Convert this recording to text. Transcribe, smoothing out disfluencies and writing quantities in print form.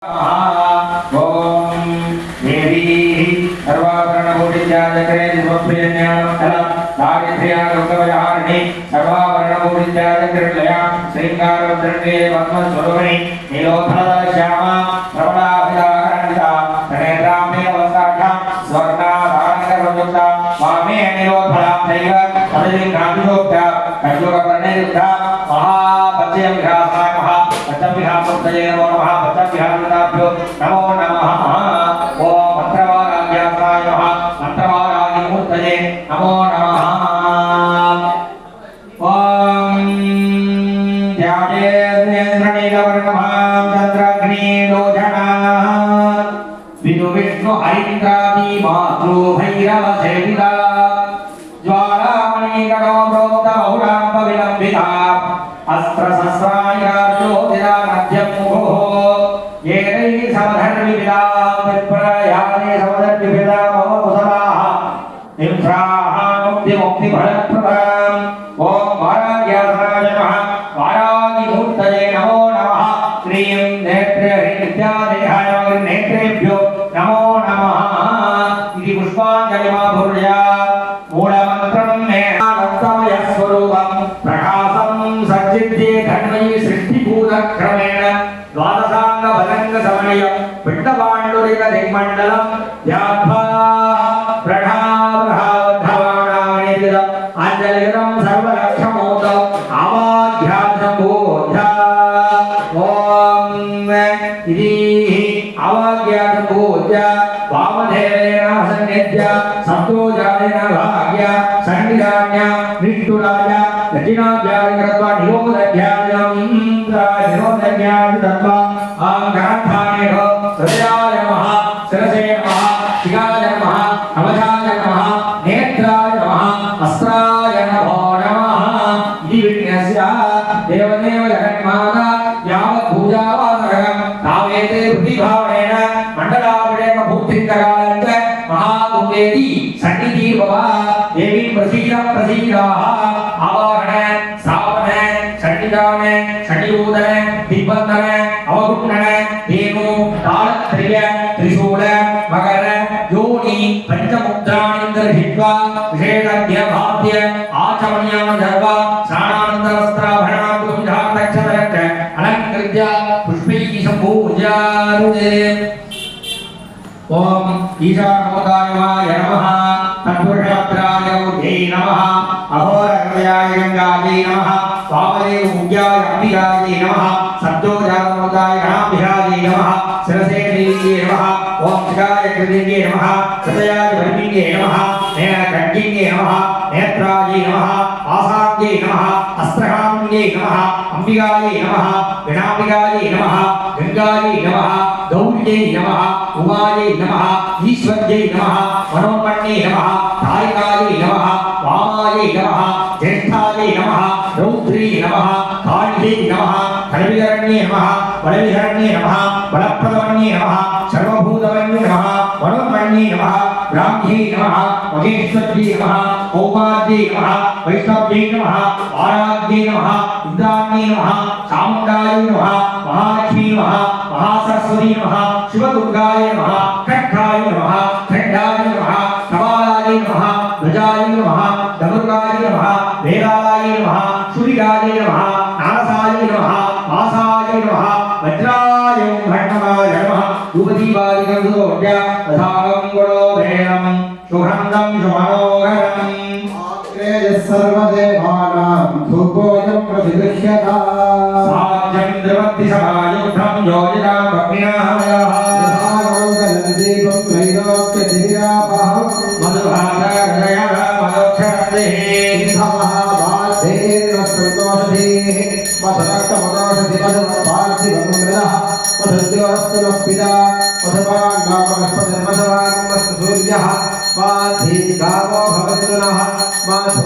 ओम देवी सर्वाभरणभूषित्याजकरे दिवप्रियज्ञानमण्डलं दारिद्र्यालोकविहारिणि सर्वाभरणभूषित्याजकरिलयां श्रीङ्गारवदृङ्गे पद्मस्वरूपिणि नीलोत्फलश्यामा प्रबलाभिधाकरणिता तनेत्रामेवसाढ्यां स्वर्णाधारणकरसंयुक्ता वामे नीलोत्फलां दैव तदलिं गान्धियोक्ता कज्जुकपर्णयुक्ता महापद्यविहासाय पच्चविहासोक्तये नमो नमः पच्चविहासोक्ताभ्यो नमो नमः ओम मंत्रवाराध्यासाय नमः मंत्रवाराधिमूर्तये नमो नमः ओम ध्यायेन्द्रणीलवर्णभां चन्द्रग्नीलोचनां विष्णु हरिन्द्रादि मातृ भैरवसेविता ज्वालामणिगणो प्रोक्तबहुलाम्ब विलम्बिता अस्त्रशस्त्रायुधोदिता मध्यमुखो येनैः समधर्मिविदा विप्रयाने समधर्मिविदा मम कुशलाः इंद्राः मुक्तिफलप्रदाम् ॐ वाराग्यासनाय नमः वारागिमूर्तये नमो नमः श्रीं नेत्रेहृत्यादेहाय नेत्रेभ्यो नमो नमः इति पुष्पाञ्जलिमाभूर्य मूलमन्त्रं मे आनन्दमयस्वरूपं प्रकाशं सज्जित्ये धन्वयि सृष्टिभूतक्रमेण द्वादशाङ्गभलङ्गसमन्वयं पिण्डपाण्डुरिक दिग्मण्डलं ध्यात्वा प्रणामहावधानानिदितं अञ्जलितं सर्वलक्षमोदं आवाध्यात्मबोध्या ॐ इति आवाध्यात्मबोध्य वामदेवेन सन्निध्य सप्तोजानेन भाग्य सन्निधान्य निष्ठुराय दक्षिणाभ्यां कृत्वा निरोधध्यानं निरोधध्यानं आङ्गार्थानेन हृदयाय नमः शिरसे नमः शिखाय नमः कवचाय नमः नेत्राय नमः अस्त्राय नमो नमः इति विज्ञस्य देवदेव जगन्माता यावत् पूजावासकं तावेते बुद्धिभावेन मण्डलाभिषेकभूतिकालञ्च महागुङ्गेति सन्निधिर्भव देवी प्रसीदाः आवाहन स्थापन सन्निधान सन्निबोधन दिग्बन्धन अवगुण्डन धेनु तालत्रय त्रिशूल मकर योनि पंचमुद्राणिन्द्रहित्वा विशेषाद्यभाद्य आचमनीयान् सर्वा स्नानानन्तरवस्त्राभरणाकुञ्जान्तक्षतरक्ष अलङ्कृत्य पुष्पैः सम्पूज्य ओम ईशानोदाय नमः तत्पुरुषाय ऊर्ध्वे नमः अहोरगव्याय गंगायै नमः वामदेव मुख्याय अंबिकाय नमः सब्दोजानोदाय गणाभ्याय नमः शिरसे देवीये नमः ओम शिखाय कृतिये नमः कृतयाय भर्मिये नमः नेत्रखड्गिये नमः नेत्राय नमः आसाङ्गे नमः अस्त्रहाम्ये नमः अंबिकाय नमः गणाम्बिकाय नमः गंगायै नमः गौर्यै नमः उमायै नमः ईश्वर्यै नमः मनोन्मन्ये नमः तारिकायै नमः वामायै नमः ज्येष्ठायै नमः रौद्री नमः कालियै नमः खलविहरण्ये नमः बलविहरण्ये नमः बलप्रदमन्ये नमः सर्वभूतमन्ये नमः मनोन्मन्ये नमः ब्राह्म्यै नमः महेश्वर्यै नमः कौमार्यै नमः वैष्णव्यै नमः वाराग्यै नमः इन्द्राण्यै नमः चामुण्डायै नमः महालक्ष्मी नमः महासरस्वती नमः शिवदुर्गाय नमः खड्गाय नमः खड्गाय नमः कपालाय नमः ध्वजाय नमः डमरुकाय नमः वेदाय नमः सूर्याय नमः नारसाय नमः वासाय नमः वज्राय भट्टमाय नमः धूपदीपादिकं सुदोड्य तथागं गुणोधेयं सुगन्धं सुमनोहरम् सर्वदेवानां धूपोऽयं प्रतिगृह्यता साध्यं द्रवद्दिशमायुद्धं योजितां भग्न्याहवयः दीपं त्रैलोक्यधिरापहं मधुभागहृदयः मदोक्षरन्देः महाभारतेन सन्तोषधीः मधुरक्तमदोषधि मधुपार्थिवमृदः मधुद्योरस्तु नः पिता मधुपाण्डवनस्पतिर्मधुवान्मस्तु सूर्यः माधीगावो भवतु नः माधु